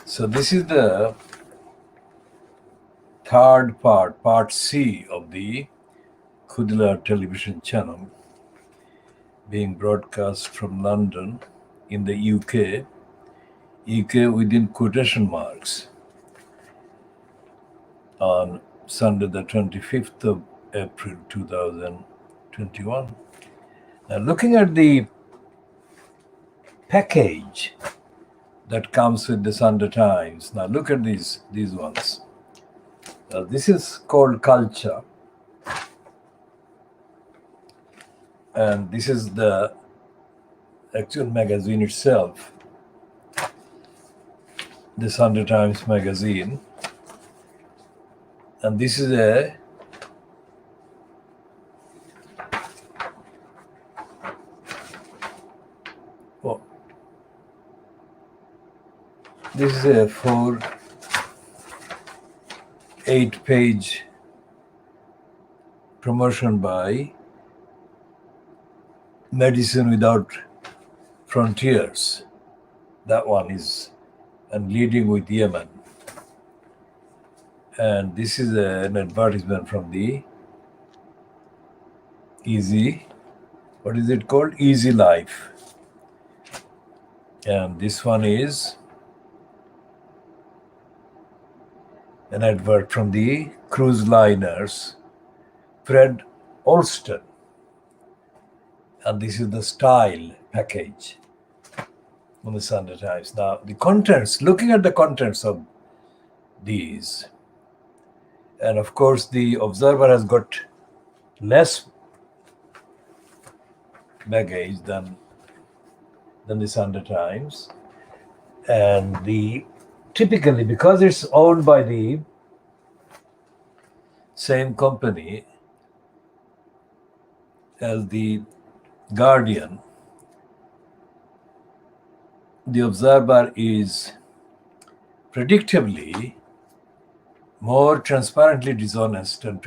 So this is the third part C of the KhoodeelaarTV television channel, being broadcast from London in the UK within quotation marks, on Sunday the 25th of April 2021. Now, looking at the package that comes with the Sunday Times, now look at these ones. This is called Culture, and this is the actual magazine itself, the Sunday Times magazine, and this is a 8-page promotion by Medicine Without Frontiers. That one is, and leading with Yemen. And this is an advertisement from the Easy Life. And this one is an advert from the cruise liners, Fred Olsten. And this is the style package on the Sunday Times. Now, the contents, looking at the contents of these, and of course, the Observer has got less baggage than the Sunday Times, and typically, because it's owned by the same company as the Guardian, the Observer is predictably more transparently dishonest and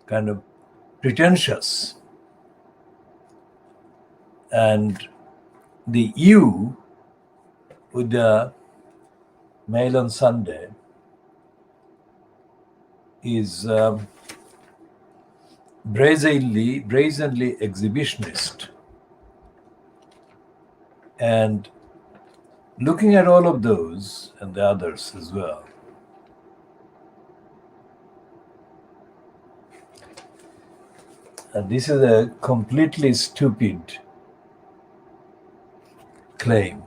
kind of pretentious. And the U with the Mail on Sunday is brazenly exhibitionist. And looking at all of those and the others as well, and this is a completely stupid claim.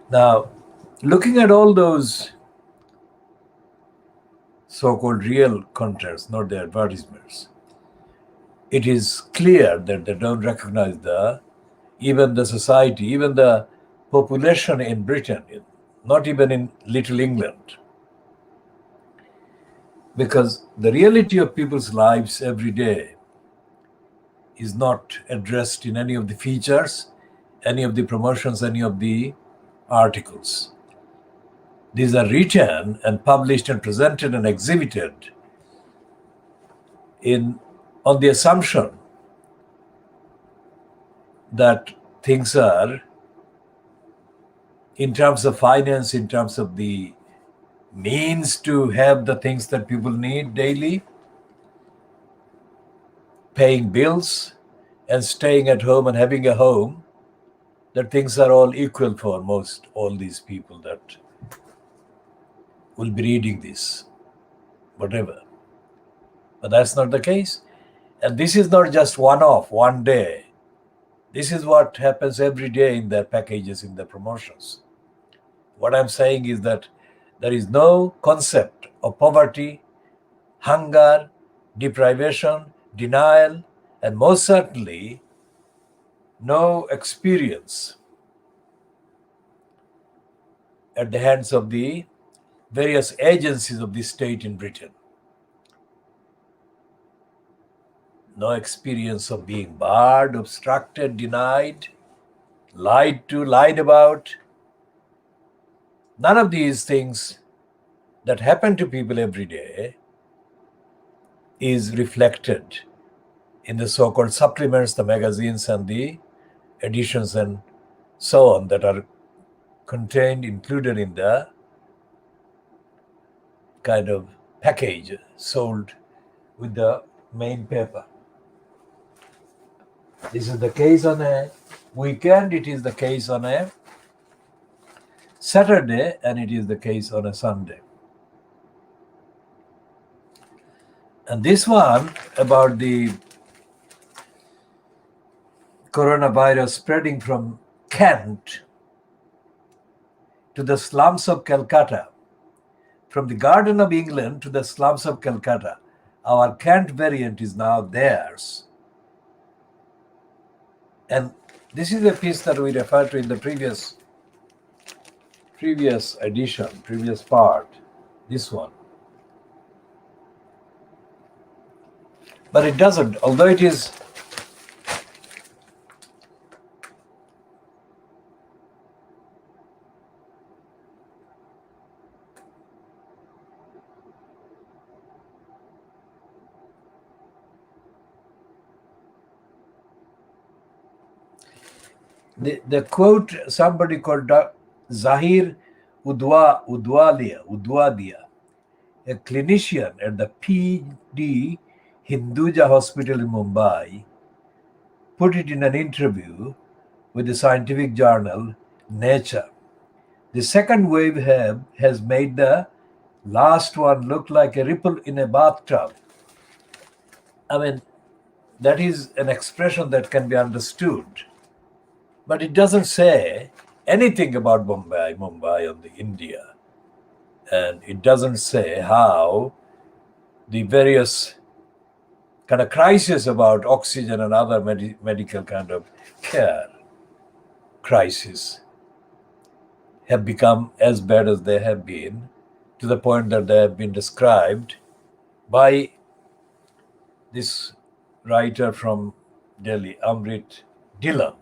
Now, looking at all those so-called real contents, not the advertisements, it is clear that they don't recognize even the society, even the population in Britain, not even in Little England. Because the reality of people's lives every day is not addressed in any of the features, any of the promotions, any of the articles. These are written and published and presented and exhibited on the assumption that things are, in terms of finance, in terms of the means to have the things that people need daily, paying bills and staying at home and having a home, that things are all equal for all these people that will be reading this, whatever. But that's not the case. And this is not just one day. This is what happens every day in their packages, in their promotions. What I'm saying is that there is no concept of poverty, hunger, deprivation, denial, and most certainly no experience at the hands of the various agencies of the state in Britain. No experience of being barred, obstructed, denied, lied to, lied about. None of these things that happen to people every day is reflected in the so-called supplements, the magazines and the editions and so on that are included in the kind of package sold with the main paper. This is the case on a weekend, it is the case on a Saturday, and it is the case on a Sunday. And this one about the coronavirus spreading from Kent to the slums of Calcutta, from the Garden of England to the slums of Calcutta. Our Kent variant is now theirs. And this is a piece that we referred to in the previous edition, previous part, this one. But it doesn't, although it is the quote, somebody called Zahir Udwadia, a clinician at the PD Hinduja Hospital in Mumbai, put it in an interview with the scientific journal Nature. The second wave has made the last one look like a ripple in a bathtub. I mean, that is an expression that can be understood. But it doesn't say anything about Mumbai on the India. And it doesn't say how the various kind of crisis about oxygen and other medical kind of care crisis have become as bad as they have been, to the point that they have been described by this writer from Delhi, Amrit Dhillon,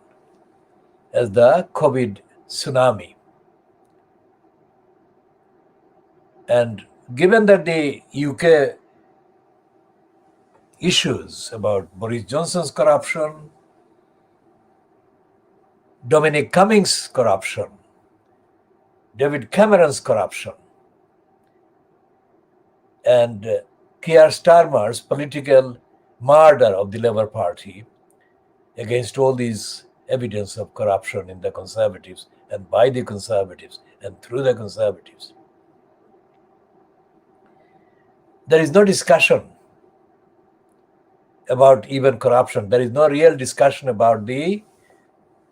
as the COVID tsunami. And given that the UK issues about Boris Johnson's corruption, Dominic Cummings' corruption, David Cameron's corruption, and Keir Starmer's political murder of the Labour Party, against all these evidence of corruption in the Conservatives and by the Conservatives and through the Conservatives, there is no discussion about even corruption. There is no real discussion about the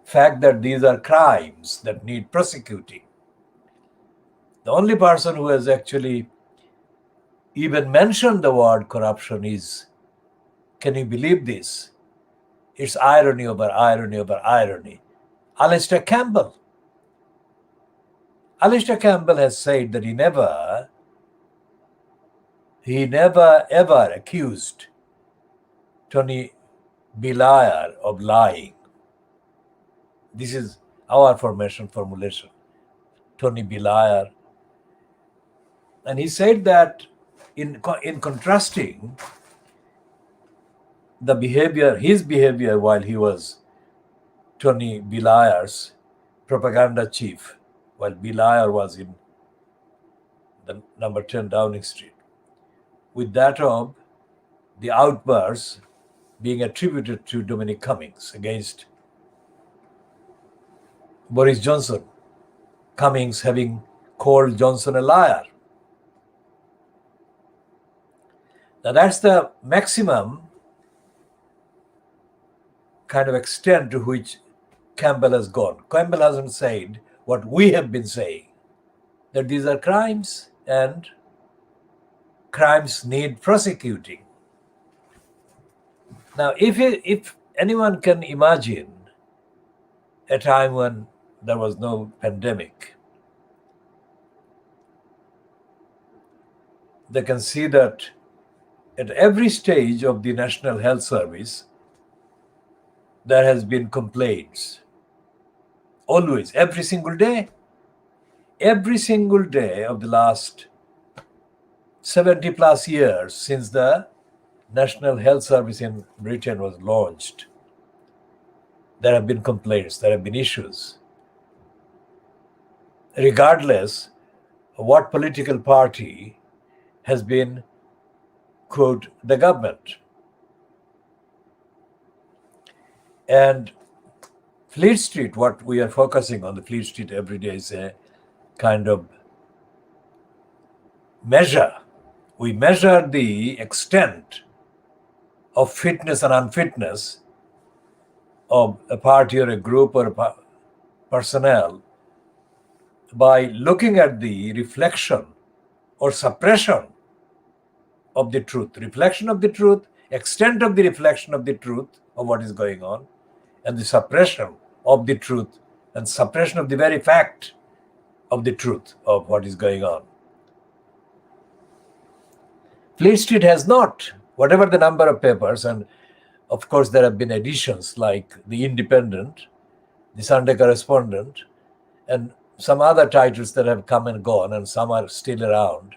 fact that these are crimes that need prosecuting. The only person who has actually even mentioned the word corruption is, can you believe this? It's irony over irony over irony, Alistair Campbell. Alistair Campbell has said that he never ever accused Tony Blair of lying. This is our formulation, Tony Blair. And he said that in contrasting the behavior, his behavior while he was Tony Blair's propaganda chief, while Blair was in the number 10 Downing Street, with that of the outbursts being attributed to Dominic Cummings against Boris Johnson, Cummings having called Johnson a liar. Now that's the maximum kind of extent to which Campbell has gone. Campbell hasn't said what we have been saying, that these are crimes and crimes need prosecuting. Now, if anyone can imagine a time when there was no pandemic, they can see that at every stage of the National Health Service, there has been complaints. Always, every single day of the last 70 plus years since the National Health Service in Britain was launched, there have been complaints, there have been issues. regardless of what political party has been, quote, the government. And Fleet Street, what we are focusing on the Fleet Street every day is a kind of measure. We measure the extent of fitness and unfitness of a party or a group or a personnel by looking at the reflection or suppression of the truth, reflection of the truth, extent of the reflection of the truth of what is going on, and the suppression of the truth and suppression of the very fact of the truth of what is going on. Fleet Street has not, whatever the number of papers, and of course there have been editions like The Independent, The Sunday Correspondent, and some other titles that have come and gone, and some are still around.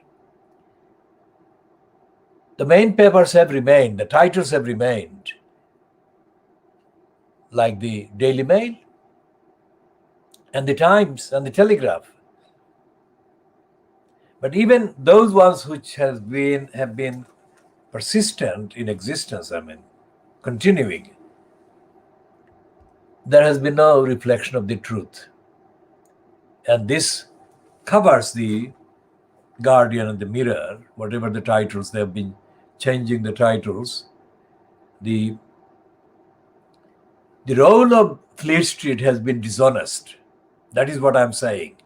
The main papers have remained, the titles have remained, like the Daily Mail and the Times and the Telegraph. But even those ones which have been persistent in existence, continuing, there has been no reflection of the truth. And this covers the Guardian and the Mirror, whatever the titles, they have been changing the titles. The role of Fleet Street has been dishonest. That is what I'm saying.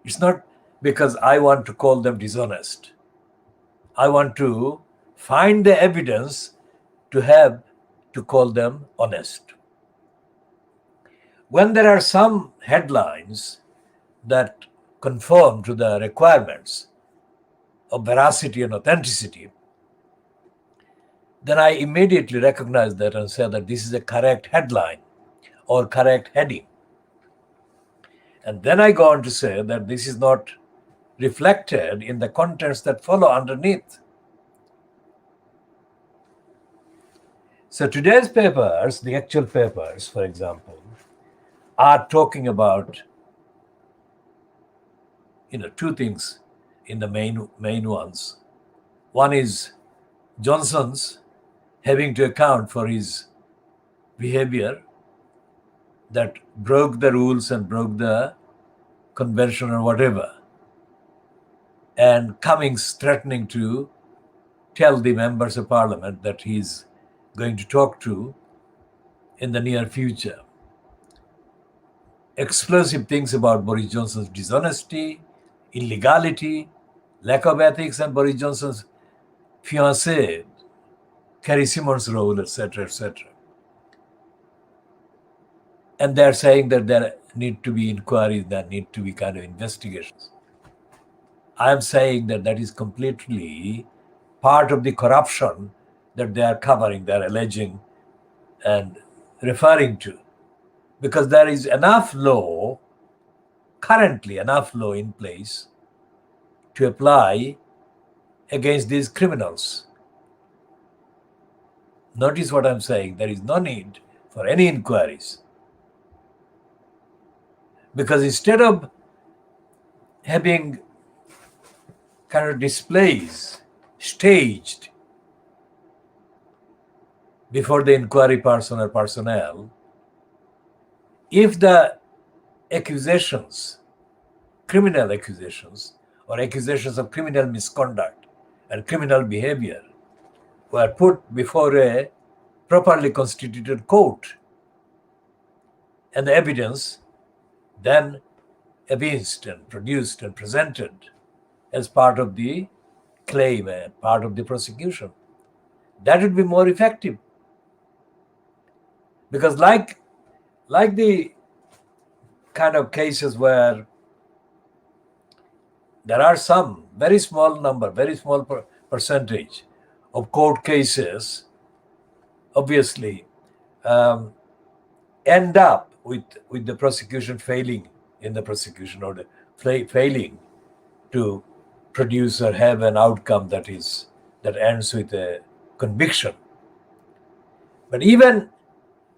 It's not because I want to call them dishonest. I want to find the evidence to call them honest. When there are some headlines that conform to the requirements of veracity and authenticity, then I immediately recognize that and say that this is a correct headline or correct heading. And then I go on to say that this is not reflected in the contents that follow underneath. So today's papers, the actual papers, for example, are talking about, two things in the main ones. One is Johnson's having to account for his behavior that broke the rules and broke the convention or whatever, and Cummings threatening to tell the members of parliament that he's going to talk to in the near future. Explosive things about Boris Johnson's dishonesty, illegality, lack of ethics, and Boris Johnson's fiancée, Carrie Simons' role, etc., etc. And they're saying that there need to be inquiries, there need to be kind of investigations. I am saying that that is completely part of the corruption that they are covering, they are alleging and referring to. Because there is currently enough law in place to apply against these criminals. Notice what I'm saying, there is no need for any inquiries. Because instead of having kind of displays staged before the inquiry person or personnel, if the accusations, criminal accusations, or accusations of criminal misconduct and criminal behavior were put before a properly constituted court, and the evidence then evinced and produced and presented as part of the claim, part of the prosecution, that would be more effective. Because like the kind of cases where there are some very small number, very small percentage of court cases, obviously end up with the prosecution failing in the prosecution, or failing to produce or have an outcome that ends with a conviction. But even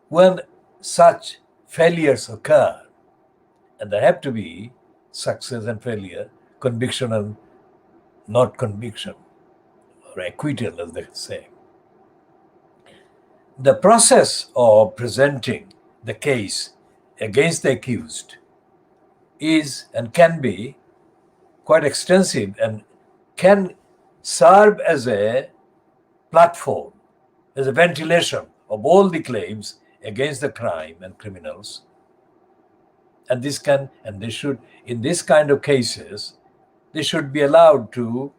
when such failures occur, and there have to be success and failure, conviction and not conviction, or acquittal, as they say. The process of presenting the case against the accused is and can be quite extensive and can serve as a platform, as a ventilation of all the claims against the crime and criminals. And this can, and they should, in this kind of cases, they should be allowed to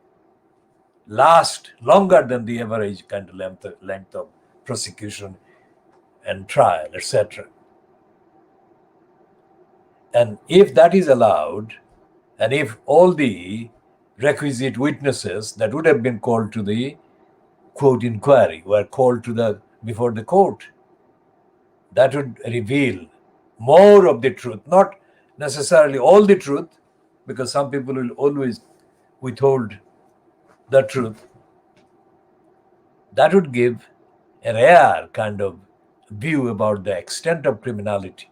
last longer than the average kind of length of prosecution and trial, etc. And if that is allowed, and if all the requisite witnesses that would have been called to the quote inquiry were called to before the court, that would reveal more of the truth, not necessarily all the truth, because some people will always withhold the truth. That would give a rare kind of view about the extent of criminality.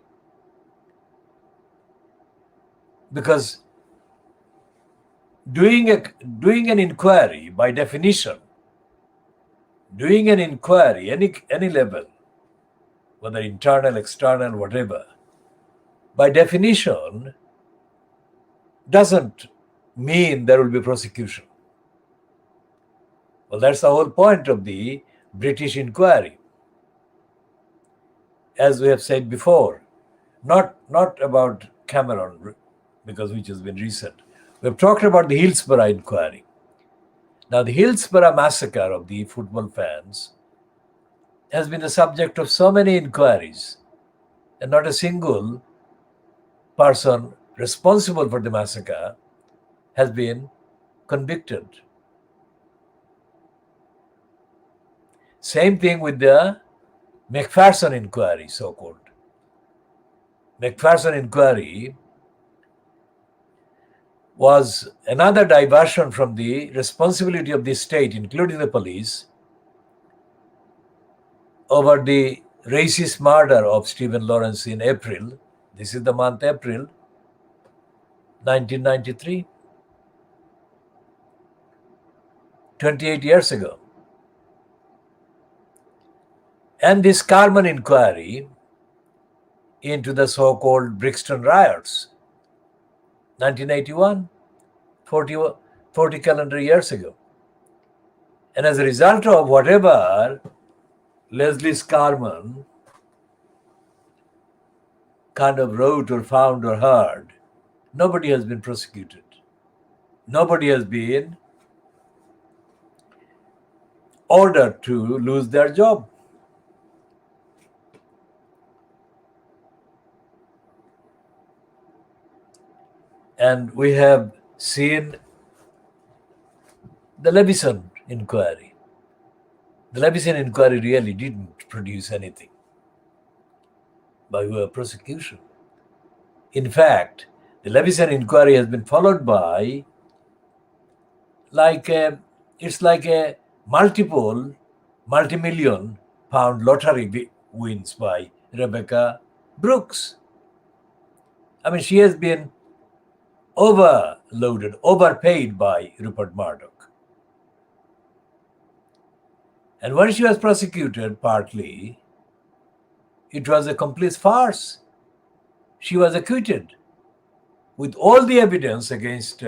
Because doing an inquiry, by definition, doing an inquiry, any level, whether internal, external, whatever, by definition, doesn't mean there will be prosecution. Well, that's the whole point of the British inquiry. As we have said before, not about Cameron, because which has been recent. We've talked about the Hillsborough inquiry. Now, the Hillsborough massacre of the football fans has been the subject of so many inquiries, and not a single person responsible for the massacre has been convicted. Same thing with the Macpherson inquiry, so-called. Macpherson inquiry was another diversion from the responsibility of the state, including the police, over the racist murder of Stephen Lawrence in April. This is the month April, 1993, 28 years ago. And this Carman inquiry into the so-called Brixton riots, 1981, 40 calendar years ago. And as a result of whatever Leslie Scarman kind of wrote or found or heard, nobody has been prosecuted. Nobody has been ordered to lose their job. And we have seen the Levison inquiry. The Levison inquiry really didn't produce anything by way of prosecution. In fact, the Levison inquiry has been followed by it's like a multi-million pound lottery wins by Rebecca Brooks. I mean, she has been overpaid by Rupert Murdoch. And when she was prosecuted, partly, it was a complete farce. She was acquitted. With all the evidence against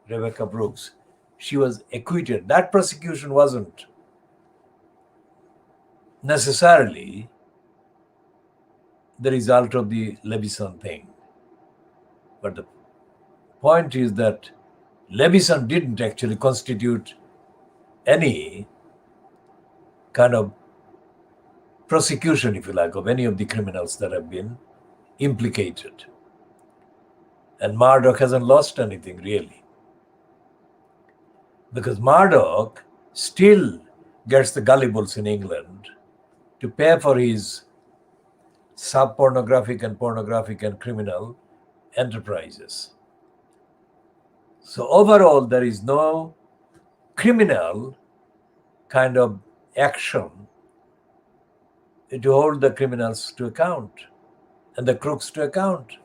Rebecca Brooks, she was acquitted. That prosecution wasn't necessarily the result of the Levison thing. But the point is that Levison didn't actually constitute any kind of prosecution, if you like, of any of the criminals that have been implicated. And Murdoch hasn't lost anything, really. Because Murdoch still gets the gullibles in England to pay for his sub-pornographic and pornographic and criminal enterprises. So overall, there is no criminal kind of action to hold the criminals to account and the crooks to account.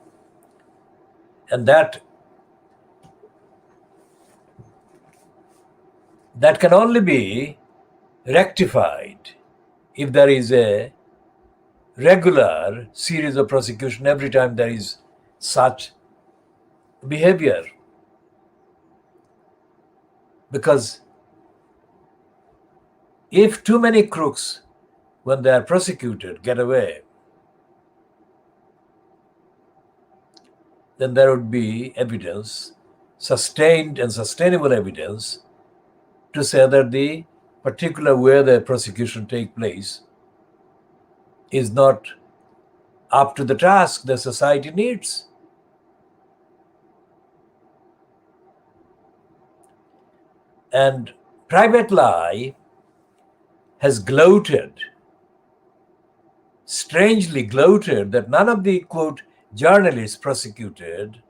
And that that can only be rectified if there is a regular series of prosecution every time there is such behavior. Because if too many crooks, when they are prosecuted, get away, then there would be evidence, sustained and sustainable evidence, to say that the particular way the prosecution take place is not up to the task the society needs. And private lie has gloated, strangely gloated, that none of the, quote, journalists prosecuted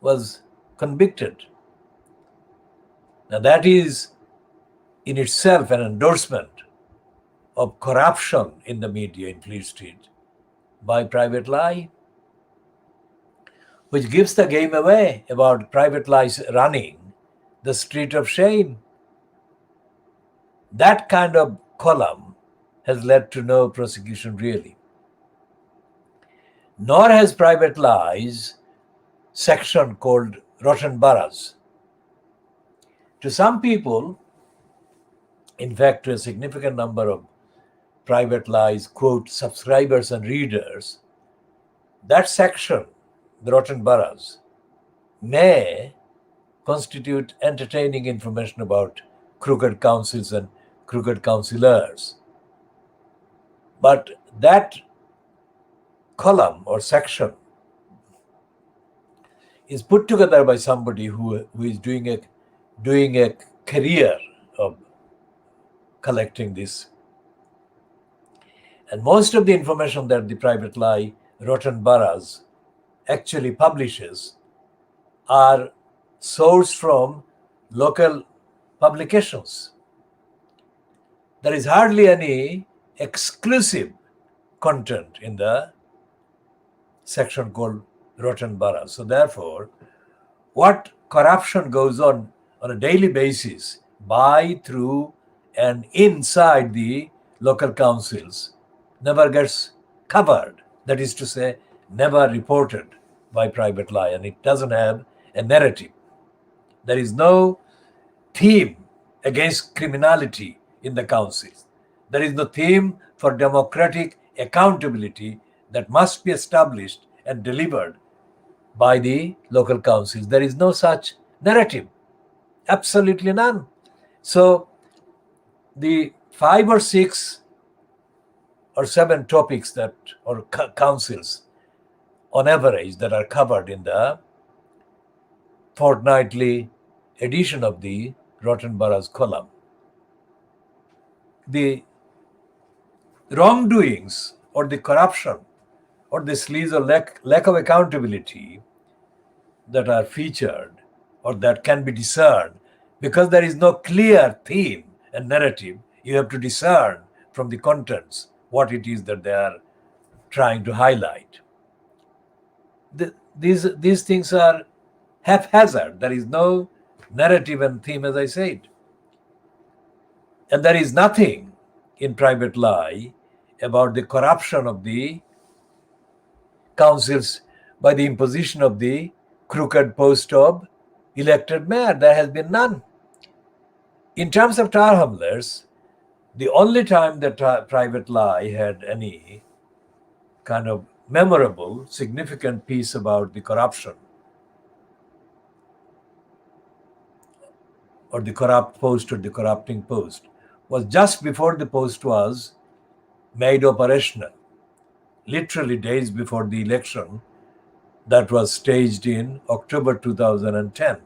was convicted. Now that is in itself an endorsement of corruption in the media in Fleet Street by private lie, which gives the game away about private lies running the street of shame. That kind of column has led to no prosecution really. Nor has private lies section called rotten boroughs. To some people, in fact, to a significant number of private lies, quote, subscribers and readers, that section, the rotten boroughs, may constitute entertaining information about crooked councils and crooked councillors. But that column or section is put together by somebody who is doing a career of collecting this. And most of the information that the private lie rotten boroughs actually publishes are sourced from local publications. There is hardly any exclusive content in the section called rotten boroughs. So therefore, what corruption goes on a daily basis by, through, and inside the local councils never gets covered. That is to say, never reported by private lie, and it doesn't have a narrative. There is no theme against criminality in the councils. There is no theme for democratic accountability that must be established and delivered by the local councils. There is no such narrative, absolutely none. So the 5 or 6 or 7 topics that, or councils on average, that are covered in the fortnightly edition of the Rotten Boroughs column, the wrongdoings or the corruption or the sleaze or lack of accountability that are featured or that can be discerned, because there is no clear theme and narrative, you have to discern from the contents what it is that they are trying to highlight. These things are haphazard. There is no narrative and theme, as I said. And there is nothing in private lie about the corruption of the councils by the imposition of the crooked post of elected mayor. There has been none. In terms of Tower Hamlets, the only time that private lie had any kind of memorable, significant piece about the corruption or the corrupt post or the corrupting post was just before the post was made operational, literally days before the election that was staged in October 2010,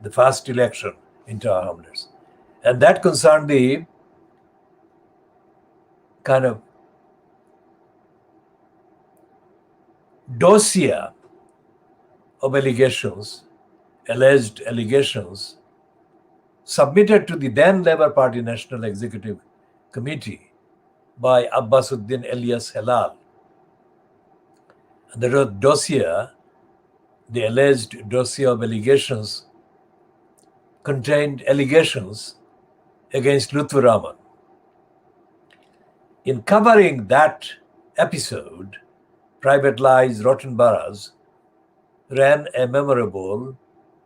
the first election in Tower Hamlets. And that concerned the kind of dossier of allegations, alleged allegations, submitted to the then Labour Party National Executive Committee by Abbasuddin Elias Helal. And the dossier, the alleged dossier of allegations, contained allegations against Lutfur Rahman. In covering that episode, Private Lies, Rotten Boroughs ran a memorable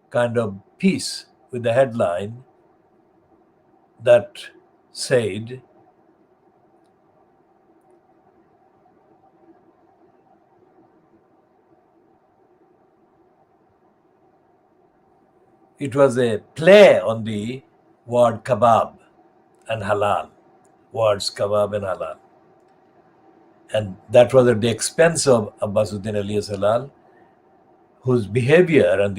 kind of piece with the headline that said, it was a play on the word kebab and halal, words kebab and halal. And that was at the expense of Abbasuddin alias Halal, whose behavior and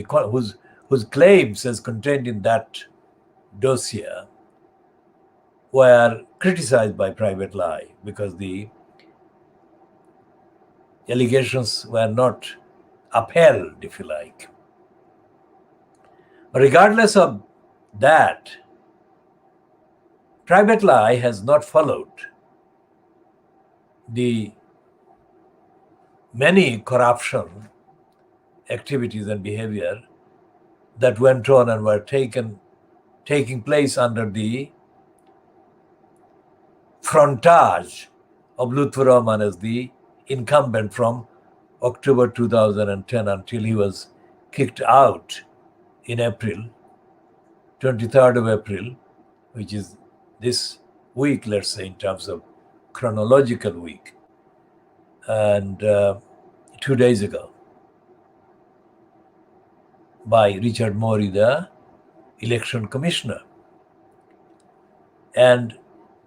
whose claims as contained in that dossier were criticized by Private Lie because the allegations were not upheld, if you like. But regardless of that, Private Lie has not followed the many corruption activities and behavior that went on and were taking place under the frontage of Lutfur Rahman as the incumbent from October 2010 until he was kicked out in April, 23rd of April, which is this week, let's say, in terms of chronological week, and 2 days ago, by Richard Morey, the election commissioner. And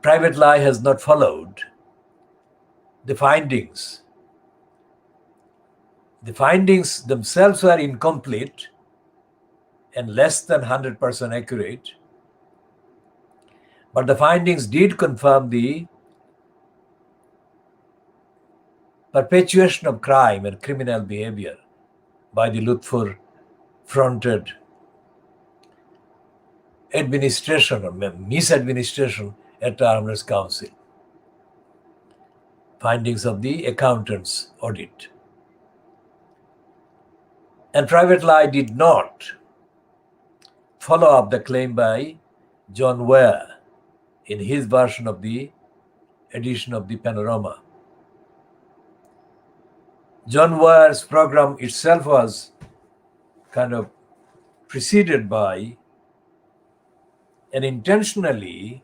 Private Lie has not followed the findings. The findings themselves were incomplete and less than 100% accurate. But the findings did confirm the perpetuation of crime and criminal behavior by the Lutfur-fronted administration or misadministration at the Armorers Council. Findings of the accountant's audit. And Private Lie did not follow up the claim by John Ware in his version of the edition of the Panorama. John Ware's program itself was kind of preceded by an intentionally,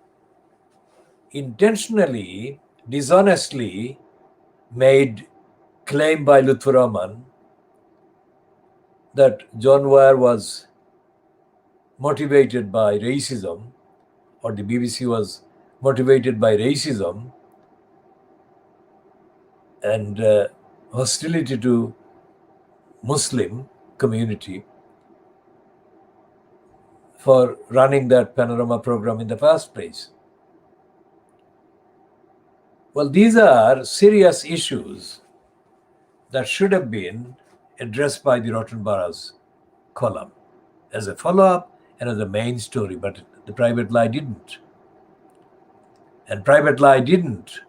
dishonestly made claim by Lutfur Rahman that John Ware was motivated by racism, or the BBC was motivated by racism and hostility to Muslim community for running that Panorama program in the first place. Well, these are serious issues that should have been addressed by the Rotten Boroughs column as a follow-up and as a main story, but the Private Lie didn't. And Private Lie didn't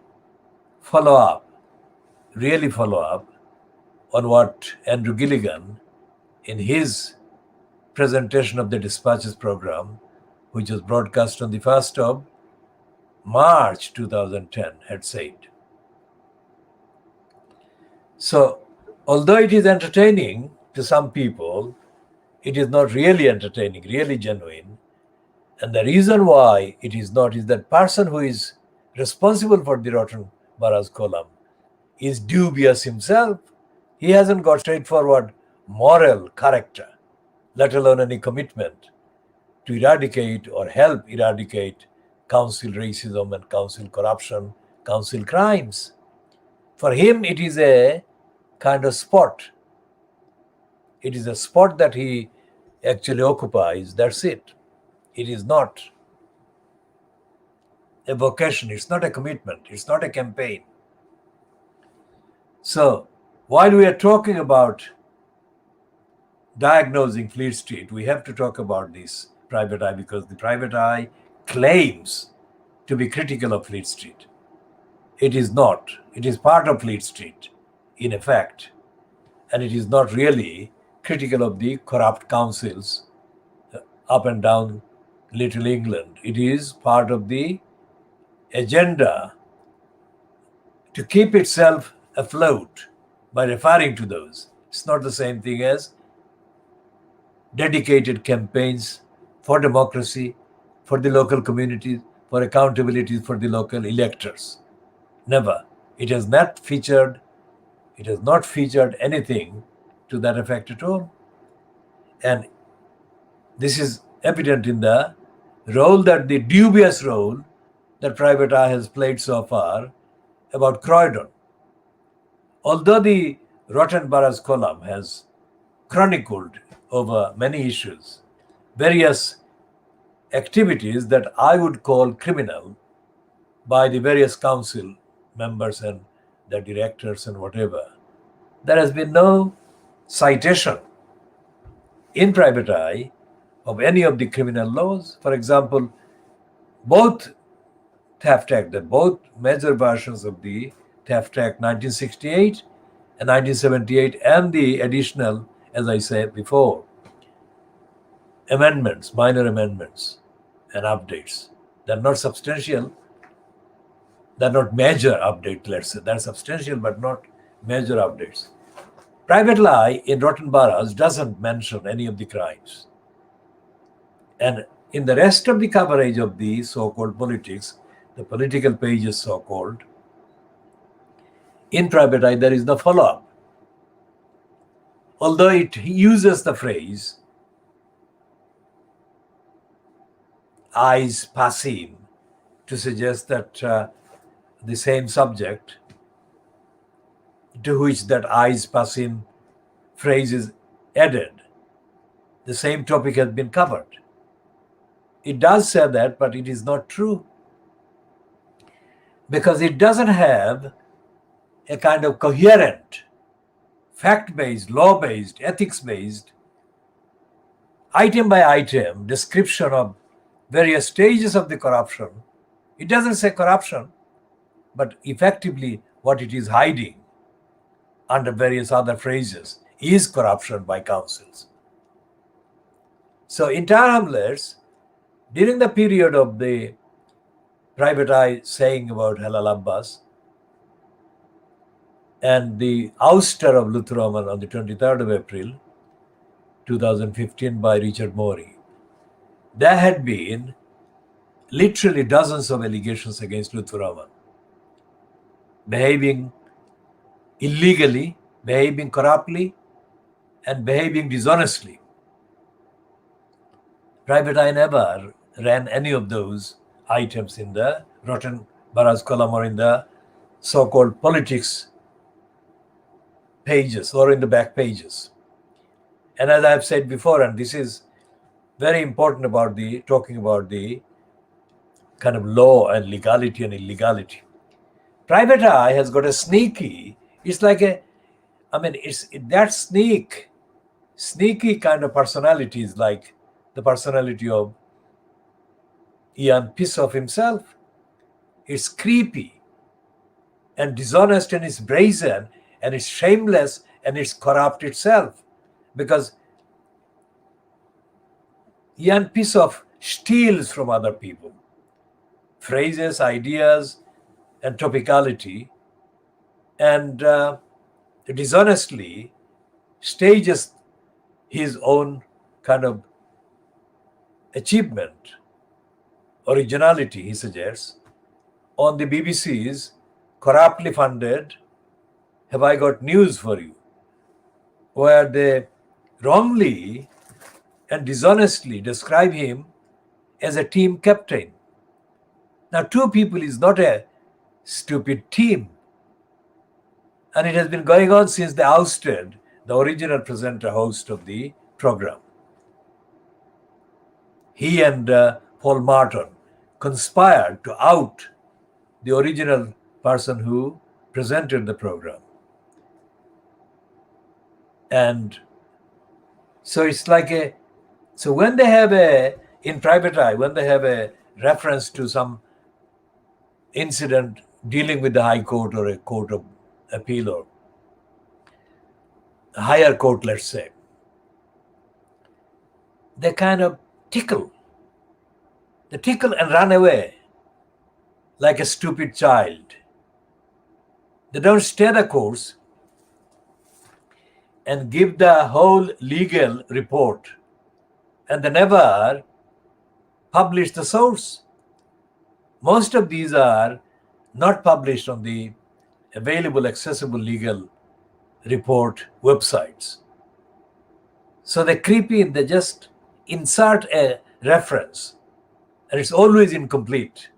really follow up on what Andrew Gilligan, in his presentation of the Dispatches program, which was broadcast on the 1st of March 2010, had said. So, although it is entertaining to some people, it is not really entertaining, really genuine. And the reason why it is not is that person who is responsible for the Rotten Boroughs column is dubious himself. He hasn't got straightforward moral character, let alone any commitment to eradicate or help eradicate council racism and council corruption, council crimes. For him, it is a kind of spot. It is a spot that he actually occupies, that's it. It is not a vocation, it's not a commitment, it's not a campaign. So, while we are talking about diagnosing Fleet Street, we have to talk about this Private Eye, because the Private Eye claims to be critical of Fleet Street. It is not. It is part of Fleet Street, in effect. And it is not really critical of the corrupt councils up and down Little England. It is part of the agenda to keep itself afloat by referring to those. It's not the same thing as dedicated campaigns for democracy, for the local communities, for accountability for the local electors. Never. It has not featured anything to that effect at all. And this is evident in the dubious role that Private Eye has played so far about Croydon. Although the Rotten Boroughs column has chronicled over many issues, various activities that I would call criminal by the various council members and the directors and whatever, there has been no citation in Private Eye of any of the criminal laws. For example, both Theft Act, both major versions of the Theft Act 1968 and 1978, and the additional, as I said before, amendments, minor amendments and updates. They're not substantial. They're not major updates, let's say. They're substantial but not major updates. Private Eye in Rotten Boroughs doesn't mention any of the crimes. And in the rest of the coverage of the so-called politics, the political pages so-called, in Private Eye there is no follow-up. Although it uses the phrase eyes passim to suggest that the same subject to which that eyes passim phrase is added, the same topic has been covered. It does say that, but it is not true, because it doesn't have a kind of coherent, fact-based, law-based, ethics-based, item by item description of various stages of the corruption. It doesn't say corruption, but effectively what it is hiding under various other phrases is corruption by councils. So entire hamlets, during the period of the Private Eye saying about Halal Abbas and the ouster of Luther Roman on the 23rd of April 2015 by Richard Morey, there had been literally dozens of allegations against Luther Roman, behaving illegally, behaving corruptly, and behaving dishonestly. Private Eye never ran any of those items in the Rotten Boroughs column or in the so-called politics pages or in the back pages. And as I have said before, and this is very important about talking about the kind of law and legality and illegality. Private Eye has got a sneaky, it's like that sneaky kind of personality is like the personality of Ian Pissoff himself. It's creepy and dishonest and it's brazen and it's shameless and it's corrupt itself, because Ian Pissoff steals from other people phrases, ideas, and topicality, and dishonestly stages his own kind of achievement, originality, he suggests, on the BBC's corruptly funded Have I Got News For You, where they wrongly and dishonestly describe him as a team captain. Now, two people is not a stupid team. And it has been going on since they ousted the original presenter host of the program. He and Paul Martin conspired to out the original person who presented the program. And so it's like so when they have in Private Eye, when they have a reference to some incident dealing with the High Court or a court of appeal or a higher court, let's say, they kind of tickle. They tickle and run away like a stupid child. They don't stay the course and give the whole legal report, and they never publish the source. Most of these are not published on the available accessible legal report websites. So they creep in, they just insert a reference, and it's always incomplete,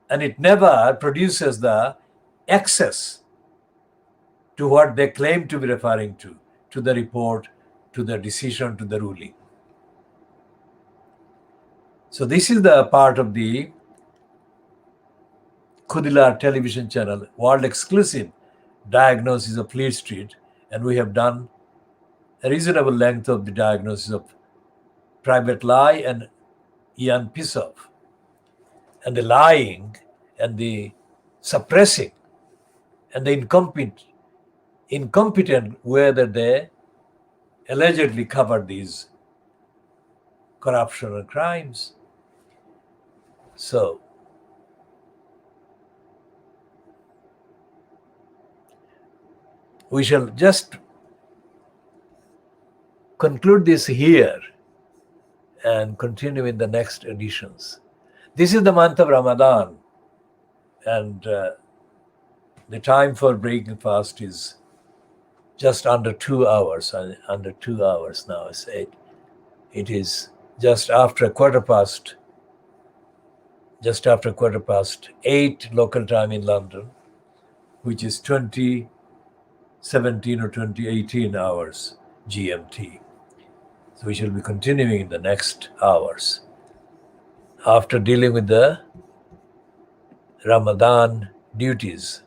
and it never produces the access to what they claim to be referring to the report, to the decision, to the ruling. So this is the part of the Khoodeelaar television channel, world exclusive diagnosis of Fleet Street, and we have done a reasonable length of the diagnosis of Private Lie and Ian Pisov, and the lying and the suppressing and the incompetent way that they allegedly covered these corruption and crimes. So we shall just conclude this here and continue in the next editions. This is the month of Ramadan, and the time for breaking fast is just under 2 hours. Under 2 hours now. It is just after quarter past 8 local time in London, which is 2017 or 2018 hours GMT. So we shall be continuing in the next hours after dealing with the Ramadan duties.